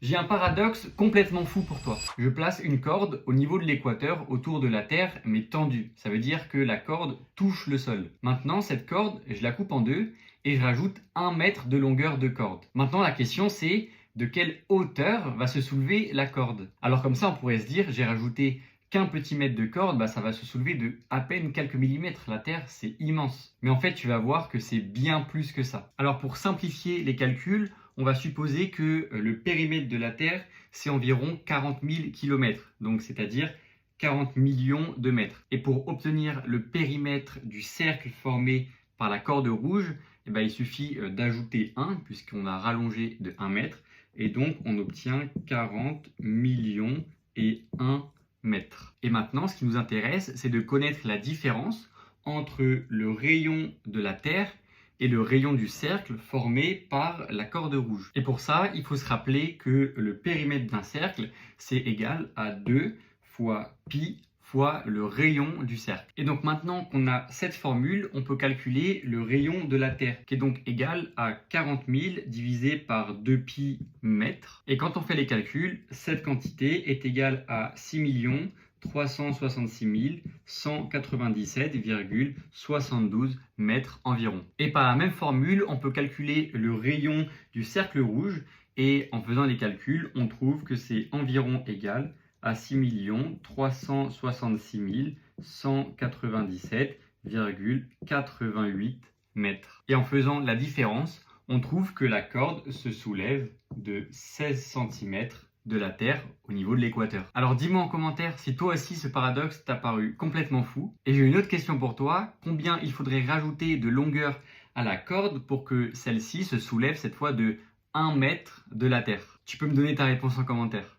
J'ai un paradoxe complètement fou pour toi. Je place une corde au niveau de l'équateur autour de la Terre, mais tendue. Ça veut dire que la corde touche le sol. Maintenant, cette corde, je la coupe en deux et je rajoute 1 mètre de longueur de corde. Maintenant, la question c'est de quelle hauteur va se soulever la corde. Alors comme ça, on pourrait se dire, j'ai rajouté qu'un petit mètre de corde, ça va se soulever de à peine quelques millimètres. La Terre, c'est immense. Mais en fait, tu vas voir que c'est bien plus que ça. Alors pour simplifier les calculs, on va supposer que le périmètre de la Terre, c'est environ 40 000 km, donc c'est-à-dire 40 millions de mètres. Et pour obtenir le périmètre du cercle formé par la corde rouge, il suffit d'ajouter 1, puisqu'on a rallongé de 1 mètre, et donc on obtient 40 millions et 1 mètre. Et maintenant, ce qui nous intéresse, c'est de connaître la différence entre le rayon de la Terre et le rayon du cercle formé par la corde rouge. Et pour ça, il faut se rappeler que le périmètre d'un cercle, c'est égal à 2 fois pi fois le rayon du cercle. Et donc maintenant qu'on a cette formule, on peut calculer le rayon de la Terre, qui est donc égal à 40 000 divisé par 2 pi mètres. Et quand on fait les calculs, cette quantité est égale à 6 366 197,72 mètres environ. Et par la même formule, on peut calculer le rayon du cercle rouge et en faisant les calculs, on trouve que c'est environ égal à 6 366 197,88 mètres. Et en faisant la différence, on trouve que la corde se soulève de 16 cm de la Terre au niveau de l'équateur. Alors dis-moi en commentaire si toi aussi ce paradoxe t'a paru complètement fou. Et j'ai une autre question pour toi. Combien il faudrait rajouter de longueur à la corde pour que celle-ci se soulève cette fois de 1 mètre de la Terre? Tu peux me donner ta réponse en commentaire.